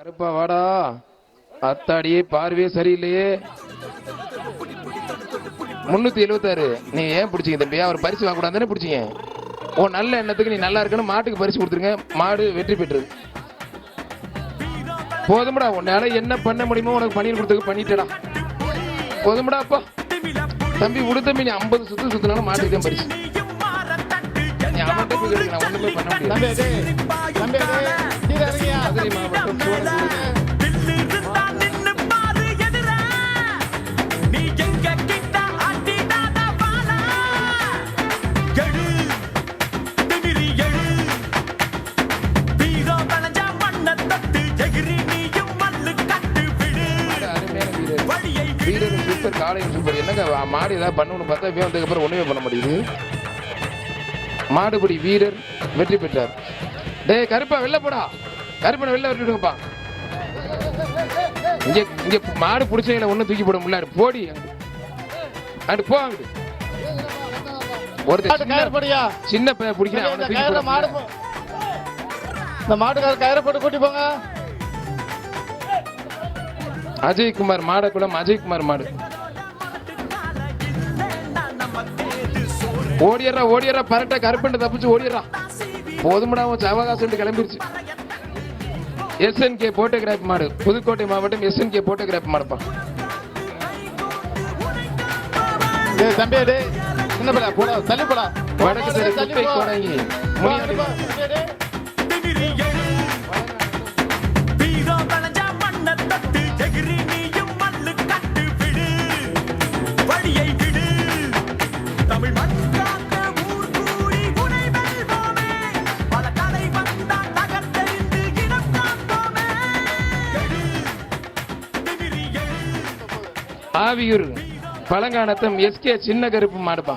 கருப்பா வாடா, அத்தாடியே பார்வையே சரியில்லையே. 376 நீ ஏன் பிடிச்சிங்க தம்பி? அவர் பரிசு வாங்க கூடாது தானே பிடிச்சிங்க? ஓ நல்ல எண்ணத்துக்கு நீ நல்லா இருக்கணும், மாட்டுக்கு பரிசு கொடுத்துருங்க. மாடு வெற்றி பெற்றது. போதும்டா, உன்னால என்ன பண்ண முடியுமோ உனக்கு பணியில் கொடுத்துக்கு பண்ணிட்டடா. போதும்டா அப்பா தம்பி விடு தம்பி. நீ 50 சுத்து சுத்தினாலும் மாட்டுக்கு தான் பரிசு. நீ அவன்கிட்ட போய் கேளுங்க, நான் ஒண்ணுமே பண்ண முடியாது. மதுரை மாவட்டம் சோழபுரம் காலையில் சூப்பர். என்னங்க மாடு ஏதாவது பண்ணணும்னு பார்த்தா வந்ததுக்கு அப்புறம் ஒண்ணுமே பண்ண முடியுது. மாடுபிடி வீரர் வெற்றி பெற்றார். டேய் கருப்பா வெளில போடா, கருப்பனை வெளில விட்டுடுங்கப்பா. இங்க இங்க மாடு பிடிச்சவங்கள ஒண்ணும் தூக்கி போட முடியல. போடி அங்கிட்டு போ. அங்கிட்டு ஒருத்தர் சின்ன பையன் பிடிக்கிறேன். மாட்டுக்கார கயிறை போட்டு கூட்டி போங்க. அஜய்குமார் மாடக்குளம். அஜய்குமார் மாடு. ஓடியறா ஓடியறா, பரட்ட கருப்பண்டு தப்பிச்சு ஓடியறா. போதுமடா அவகாசம் கிளம்பிருச்சு. SNK போட்டோகிராஃபி மாடு, புதுக்கோட்டை மாவட்டம் SNK போட்டோகிராஃபி மாடுப்பா. தம்பி சின்ன பிள்ளை போட தள்ளி போடா. வடக்கு தெரு குப்பை கோடங்கி ஆவியூர் பழங்கானத்தம் SK சின்ன கருப்பு மாடுப்பா.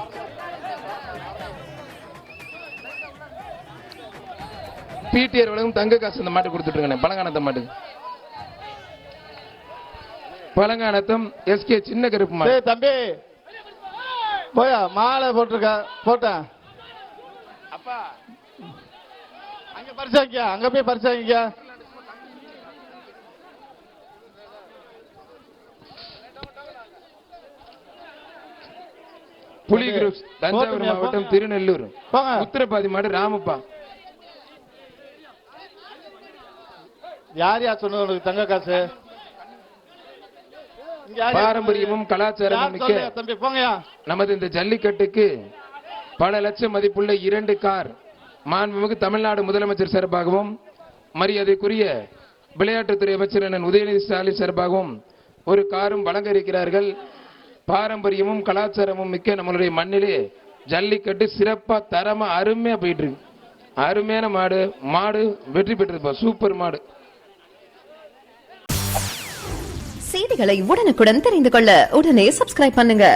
PTR உலகம் தங்க காசு இந்த மாட்டு கொடுத்துட்டு பழங்கானத்தம் மாட்டுக்கு. பழங்கானத்தம் SK சின்ன கருப்பு மாடு. தம்பி போயா மாலை போட்டிருக்க போட்ட அப்பா அங்க பரிசாங்க, அங்க போய் பரிசாங்க. புலி குரூப் தஞ்சாவூர் மாவட்டம் திருநெல்லூர் உத்தரபாதி மாடு ராமப்பா. யார் யார் சொன்னது உனக்கு தங்க காசு? பாரம்பரியமும் கலாச்சாரமும் மிக்க நமது இந்த ஜல்லிக்கட்டுக்கு பல லட்சம் மதிப்புள்ள 2 கார் மாண்புமிகு தமிழ்நாடு முதலமைச்சர் சார்பாகவும் மரியாதைக்குரிய விளையாட்டுத்துறை அமைச்சர் அண்ணன் உதயநிதி ஸ்டாலின் சார்பாகவும் ஒரு காரும் வழங்க இருக்கிறார்கள். பாரம்பரியமும் கலாச்சாரமும் மிக்க நம்மளுடைய மண்ணிலே ஜல்லிக்கட்டு சிறப்பா தரமா அருமையா போயிட்டு இருக்கு. அருமையான மாடு. மாடு வெற்றி பெற்றிருப்பா. சூப்பர் மாடு. செய்திகளை உடனுக்குடன் தெரிந்து கொள்ள உடனே சப்ஸ்கிரைப் பண்ணுங்க.